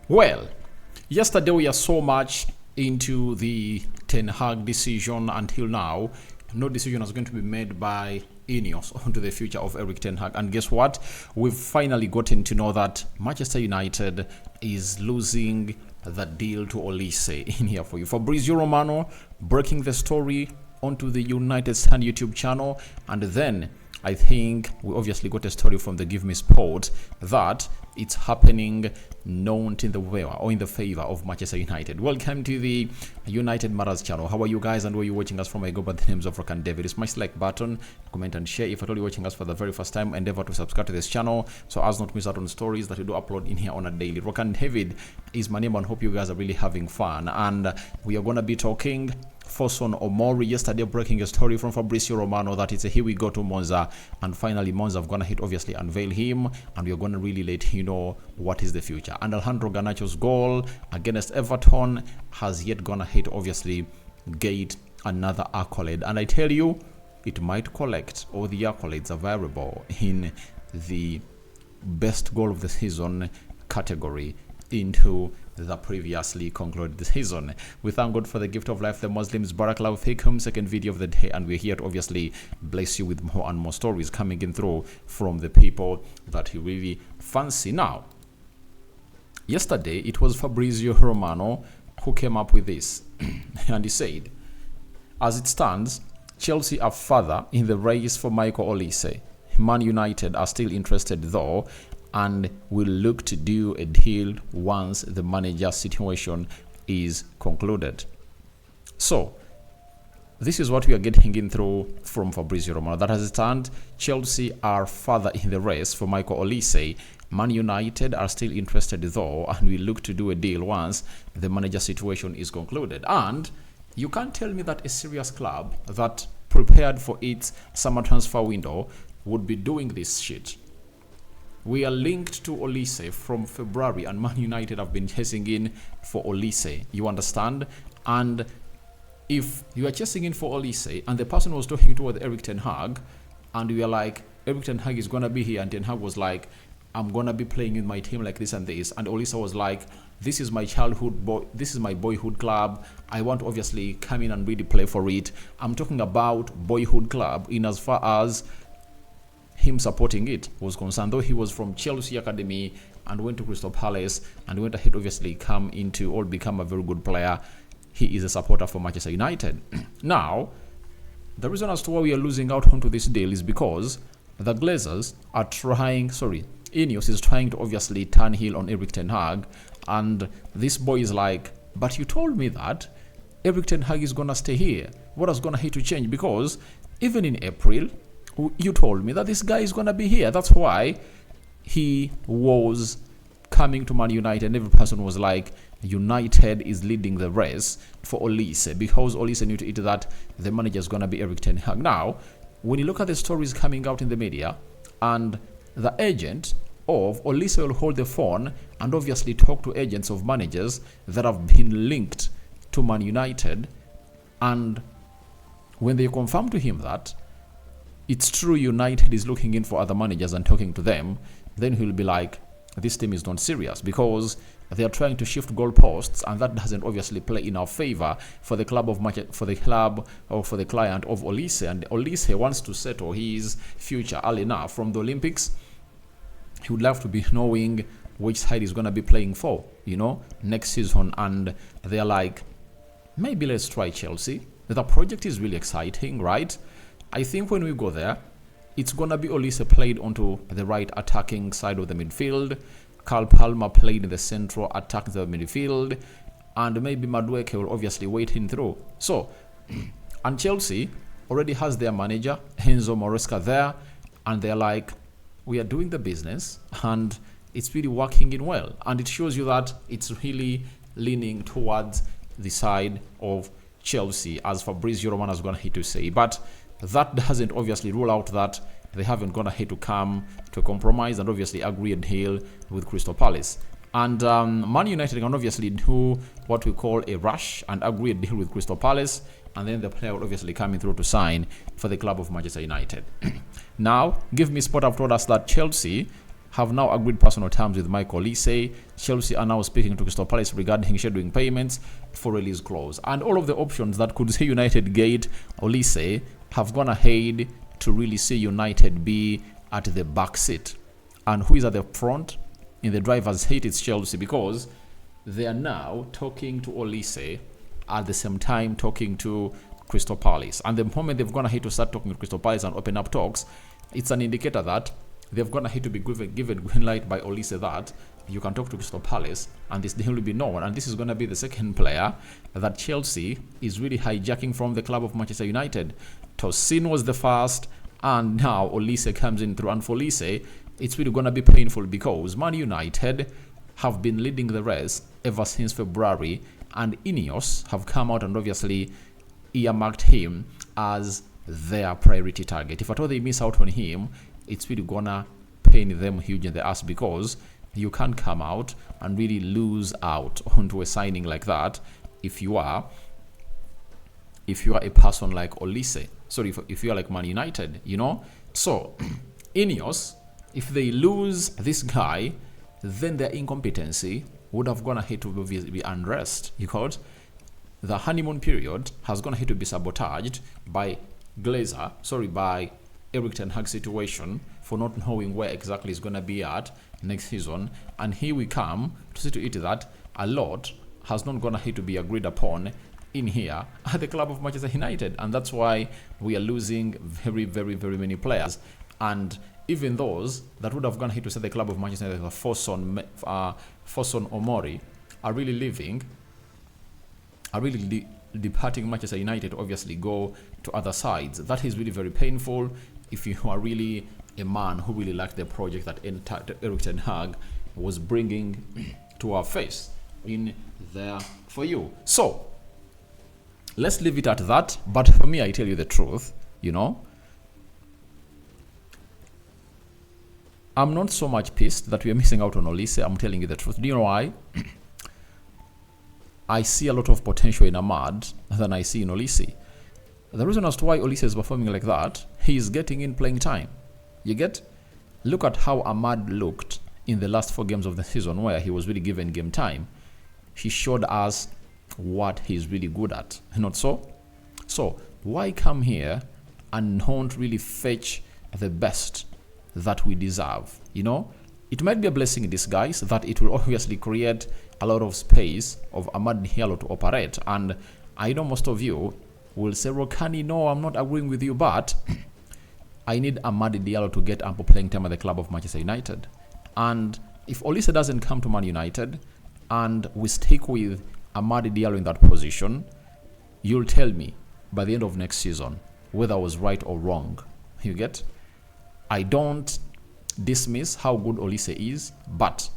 Well, yesterday we are so much into the Ten Hag decision. Until now, no decision is going to be made by Ineos onto the future of Eric Ten Hag. And guess what? We've finally gotten to know that Manchester United is losing the deal to Olise in here for you. Fabrizio Romano breaking the story onto the United Stand YouTube channel, and then I think we obviously got a story from the Give Me Sport that it's happening not in the way or in the favor of Manchester United. Welcome to the United Matters channel. How are you guys, and where are you watching us from? I go by the names of Rock and David. Smash the like button, comment and share. If at all you're watching us for the very first time, endeavor to subscribe to this channel so as not miss out on stories that we do upload in here on a daily. Rock and David is my name, and hope you guys are really having fun. And we are going to be talking Fosun Omori yesterday breaking a story from Fabrizio Romano that it's a here we go to Monza, and finally Monza have gonna hit obviously unveil him, and we're gonna really let you know what is the future. And Alejandro Garnacho's goal against Everton has yet gonna hit obviously get another accolade, and I tell you it might collect all the accolades available in the best goal of the season category into the previously concluded season. We thank God for the gift of life, the Muslims. Barakallahu Fikum, second video of the day, and we're here to obviously bless you with more and more stories coming in through from the people that you really fancy. Now, yesterday it was Fabrizio Romano who came up with this and he said, as it stands, Chelsea are further in the race for Micheal Olise. Man United are still interested though, and will look to do a deal once the manager situation is concluded. So, this is what we are getting in through from Fabrizio Romano. That as it stands, Chelsea are further in the race for Micheal Olise. Man United are still interested though, and will look to do a deal once the manager situation is concluded. And you can't tell me that a serious club that prepared for its summer transfer window would be doing this shit. We are linked to Olise from February, and Man United have been chasing in for Olise. You understand? And if you are chasing in for Olise, and the person was talking toward Eric Ten Hag, and we are like, Eric Ten Hag is gonna be here, and Ten Hag was like, I'm gonna be playing in my team like this and this, and Olise was like, this is my childhood boy, this is my boyhood club. I want to obviously come in and really play for it. I'm talking about boyhood club in as far as him supporting it was concerned, though he was from Chelsea Academy and went to Crystal Palace and went ahead obviously become a very good player. He is a supporter for Manchester United. Now, the reason as to why we are losing out onto this deal is because the Glazers are Ineos is trying to obviously turn heel on Eric Ten Hag, and this boy is like, but you told me that Eric Ten Hag is gonna stay here. What is gonna hit to change? Because even in April, you told me that this guy is going to be here. That's why he was coming to Man United, and every person was like, United is leading the race for Olise, because Olise knew to it that the manager is going to be Eric Ten Hag. Now, when you look at the stories coming out in the media, and the agent of Olise will hold the phone and obviously talk to agents of managers that have been linked to Man United, and when they confirm to him that it's true United is looking in for other managers and talking to them, then he'll be like, this team is not serious, because they are trying to shift goalposts, and that doesn't obviously play in our favor for the club or for the client of Olise. And Olise wants to settle his future early enough from the Olympics. He would love to be knowing which side he's going to be playing for, next season. And they're like, maybe let's try Chelsea. The project is really exciting, right? I think when we go there, it's going to be Olise played onto the right attacking side of the midfield, Carl Palmer played in the central attack of the midfield, and maybe Madueke will obviously wait in through. So, and Chelsea already has their manager, Enzo Maresca, there, and they're like, we are doing the business, and it's really working in well. And it shows you that it's really leaning towards the side of Chelsea, as Fabrizio Romano is going to say. But that doesn't obviously rule out that they haven't gone ahead to come to a compromise and obviously agree a deal with Crystal Palace. And Man United can obviously do what we call a rush and agree a deal with Crystal Palace, and then the player will obviously come in through to sign for the club of Manchester United. Now, Give Me Sport have told us that Chelsea have now agreed personal terms with Micheal Olise. Chelsea are now speaking to Crystal Palace regarding scheduling payments for release clause. And all of the options that could see United get Olise have gone ahead to really see United be at the back seat. And who is at the front? In the driver's seat, it's Chelsea, because they are now talking to Olise at the same time talking to Crystal Palace. And the moment they've gone ahead to start talking to Crystal Palace and open up talks, it's an indicator that they've gone ahead to be given green light by Olise that you can talk to Crystal Palace and this deal will be known. And this is going to be the second player that Chelsea is really hijacking from the club of Manchester United. Tosin was the first, and now Olise comes in through. And for Olise, it's really going to be painful because Man United have been leading the race ever since February, and Ineos have come out and obviously earmarked him as their priority target. If at all they miss out on him, it's really gonna pain them huge in the ass, because you can't come out and really lose out onto a signing like that if you are a person like Olise. Sorry, if you are like Man United, you know. So Ineos, if they lose this guy, then their incompetency would have gone ahead to be unrest, because the honeymoon period has gone ahead to be sabotaged by by Erik Ten Hag's situation for not knowing where exactly he's going to be at next season. And here we come to see to it that a lot has not gone ahead to be agreed upon in here at the club of Manchester United, and that's why we are losing very, very, very many players. And even those that would have gone ahead to say the club of Manchester United, Fosun Omori, are really leaving, departing Manchester United, obviously go to other sides. That is really very painful if you are really a man who really liked the project that Erik Ten Hag was bringing to our face in there for you. So let's leave it at that. But for me, I tell you the truth, you know, I'm not so much pissed that we are missing out on Olise. I'm telling you the truth. Do you know why? I see a lot of potential in Ahmad than I see in Olise. The reason as to why Olise is performing like that, he is getting in playing time. You get? Look at how Ahmad looked in the last 4 games of the season where he was really given game time. He showed us what he's really good at. Not so? So why come here and not really fetch the best that we deserve? You know, it might be a blessing in disguise that it will obviously create a lot of space of Ahmad Micheal to operate. And I know most of you will say, Rokani, no, I'm not agreeing with you, but I need Amad Diallo to get ample playing time at the club of Manchester United. And if Olise doesn't come to Man United and we stick with Amad Diallo in that position, you'll tell me by the end of next season whether I was right or wrong. You get? I don't dismiss how good Olise is, but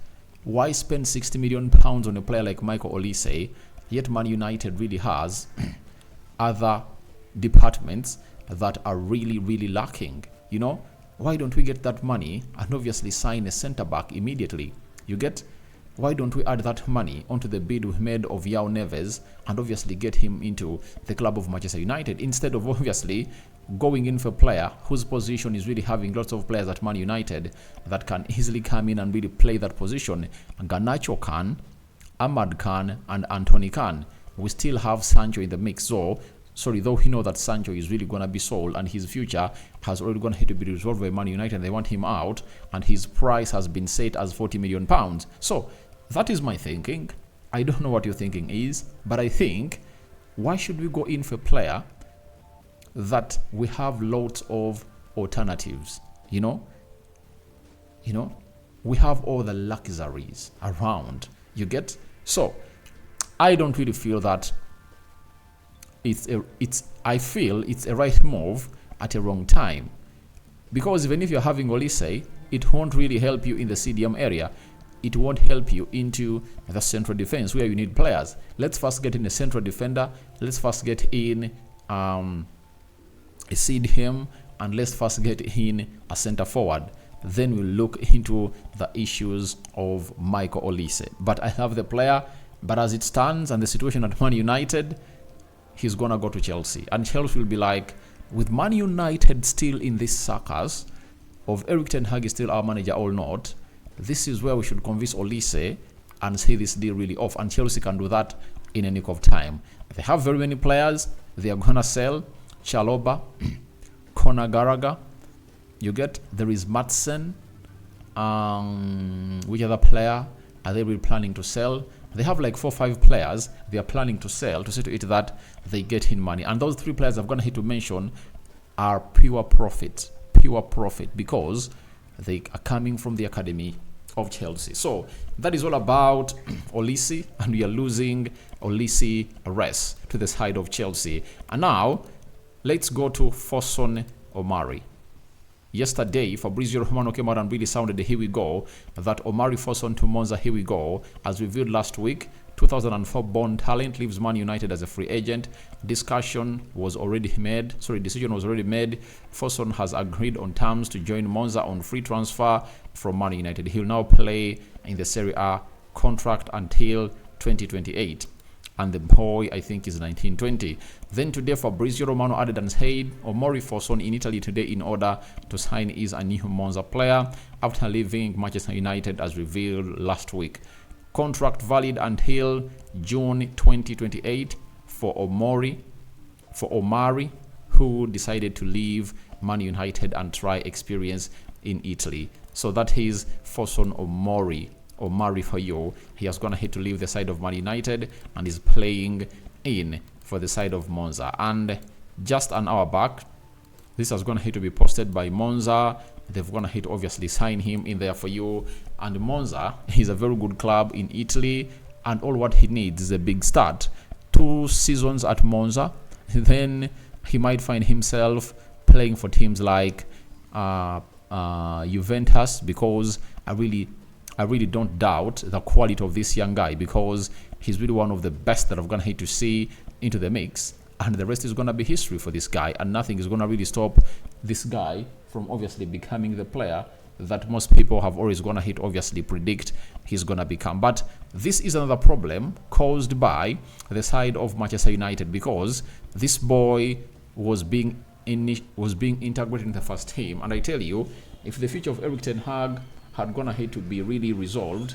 why spend 60 million pounds on a player like Micheal Olise, yet Man United really has other departments that are really, really lacking? You know, why don't we get that money and obviously sign a centre back immediately? You get? Why don't we add that money onto the bid we made of Yao Neves and obviously get him into the club of Manchester United, instead of obviously going in for a player whose position is really having lots of players at Man United that can easily come in and really play that position. Garnacho can, Ahmad can, and Anthony can. We still have Sancho in the mix, though we know that Sancho is really going to be sold and his future has already gone ahead to be resolved by Man United. They want him out and his price has been set as £40 million. So that is my thinking. I don't know what your thinking is, but I think, why should we go in for a player that we have lots of alternatives? You know, we have all the luxuries around. You get? So I don't really feel that I feel it's a right move at a wrong time, because even if you're having Olise, it won't really help you in the CDM area. It won't help you into the central defense where you need players. Let's first get in a central defender. Let's first get in a CDM, and let's first get in a center forward. Then we'll look into the issues of Micheal Olise. But I have the player, but as it stands and the situation at Man United, he's gonna go to Chelsea, and Chelsea will be like, with Man United still in this circus of Erik Ten Hag is still our manager or not, this is where we should convince Olise and see this deal really off. And Chelsea can do that in a nick of time. They have very many players. They are going to sell Chaloba, Conor Gallagher. You get, there is Madsen. Which other player are they really planning to sell? They have like 4 or 5 players they are planning to sell to see to it that they get in money. And those 3 players I'm going to hit to mention are pure profit, because they are coming from the academy of Chelsea. So that is all about Olise, and we are losing Olise rest to the side of Chelsea. And now let's go to Fosun Omari. Yesterday, Fabrizio Romano came out and really sounded, here we go, that Omari Fosun to Monza, here we go. As revealed last week, 2004 born talent leaves Man United as a free agent. Decision was already made. Fosun has agreed on terms to join Monza on free transfer from Man United. He'll now play in the Serie A, contract until 2028. And the boy, I think, is 1920. Then today, Fabrizio Romano added and said Omari Fosun in Italy today in order to sign is a new Monza player after leaving Manchester United as revealed last week. Contract valid until June 2028 for Omari, who decided to leave Man United and try experience in Italy. So that is Fosun Omari for you. He has gone ahead to leave the side of Man United and is playing in for the side of Monza. And just an hour back, this has gone ahead to be posted by Monza. They've gone ahead to obviously sign him in there for you. And Monza is a very good club in Italy, and all what he needs is a big start. 2 seasons at Monza, then he might find himself playing for teams like Juventus, because I really don't doubt the quality of this young guy, because he's really one of the best that I've gonna hate to see into the mix, and the rest is gonna be history for this guy, and nothing is gonna really stop this guy from obviously becoming the player that most people have always gonna hit obviously predict he's gonna become. But this is another problem caused by the side of Manchester United, because this boy was being integrated in the first team, and I tell you, if the future of Erik ten Hag had gone ahead to be really resolved,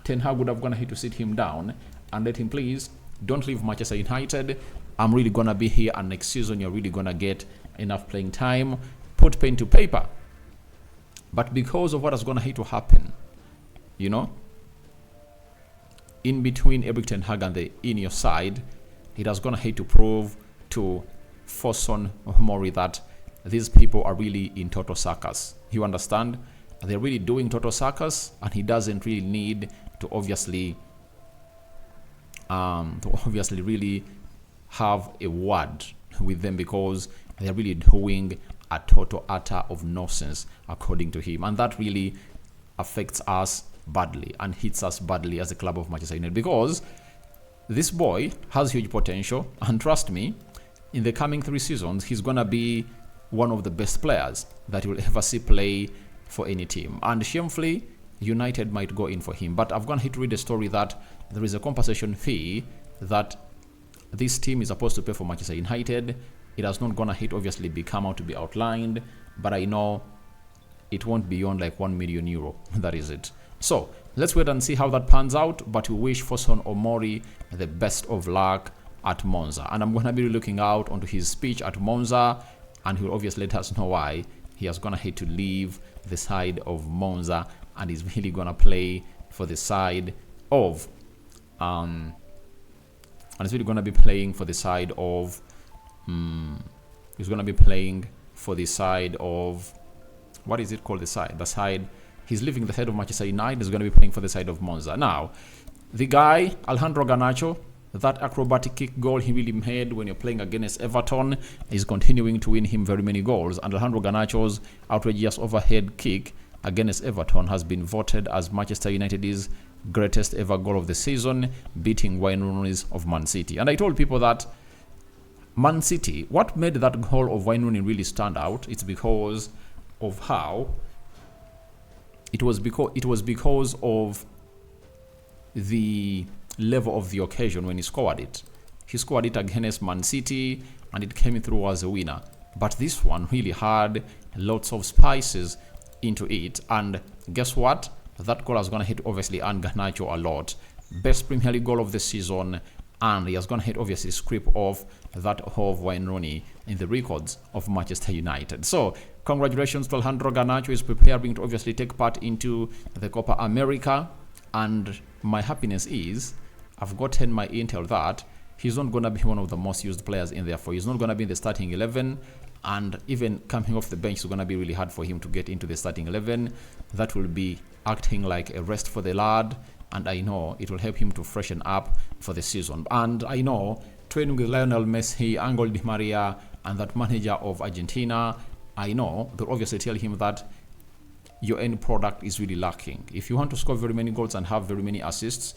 Ten Hag would have gone ahead to sit him down and let him, please don't leave Manchester United. I'm really gonna be here, and next season you're really gonna get enough playing time. Put pen to paper. But because of what has gone ahead to happen, you know, in between Erik ten Hag and the Ineos side, it has gone ahead to prove to Fosun Omari that these people are really in total circus. You understand? They're really doing total circus, and he doesn't really need to obviously really have a word with them, because they're really doing a total utter of nonsense according to him, and that really affects us badly and hits us badly as a club of Manchester United, because this boy has huge potential, and trust me, in the coming 3 seasons he's gonna be one of the best players that you'll ever see play for any team. And shamefully, United might go in for him. But I've gone here to read a story that there is a compensation fee that this team is supposed to pay for Manchester United. It has not gone ahead, obviously, become out to be outlined, but I know it won't be beyond like €1 million. That is it. So let's wait and see how that pans out. But we wish Fosun Omari the best of luck at Monza, and I'm going to be looking out onto his speech at Monza, and he'll obviously let us know why he has gone ahead to leave the side of Monza, and he's really gonna play for the side of and he's really gonna be playing for the side of what is it called, the side he's leaving the side of Manchester United. Is gonna be playing for the side of Monza. Now the guy Alejandro Garnacho, that acrobatic kick goal he really made when you're playing against Everton is continuing to win him very many goals. And Alejandro Garnacho's outrageous overhead kick against Everton has been voted as Manchester United's greatest ever goal of the season, beating Wayne Rooney's of Man City. And I told people that Man City, what made that goal of Wayne Rooney really stand out, it's because of how it was because of the level of the occasion when he scored it. He scored it against Man City and it came through as a winner. But this one really had lots of spices into it. And guess what? that goal is going to hit obviously and Garnacho a lot. Best Premier League goal of the season, and he has going to hit obviously scrape off that of Wayne Rooney in the records of Manchester United. So congratulations to Alejandro Garnacho. Is preparing to obviously take part into the Copa America, and my happiness is I've gotten my intel that he's not going to be one of the most used players in there, for he's not going to be in the starting 11, and even coming off the bench is going to be really hard for him to get into the starting 11. That will be acting like a rest for the lad, and I know it will help him to freshen up for the season. And I know training with Lionel Messi, Angel Di Maria, and that manager of Argentina, I know they'll obviously tell him that your end product is really lacking. If you want to score very many goals and have very many assists,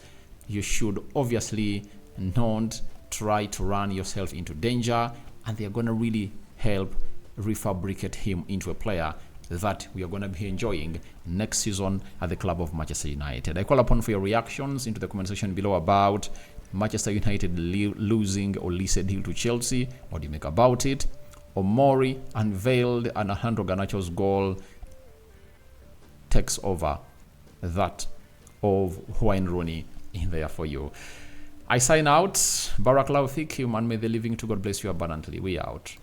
you should obviously not try to run yourself into danger, and they're going to really help refabricate him into a player that we are going to be enjoying next season at the club of Manchester United. I call upon for your reactions into the comment section below about Manchester United losing Olise deal to Chelsea. What do you make about it? Omori unveiled and Alejandro Garnacho's goal takes over that of Wayne Rooney in there for you. I sign out. Barakallahu fikum, and may the living to God bless you abundantly. We out.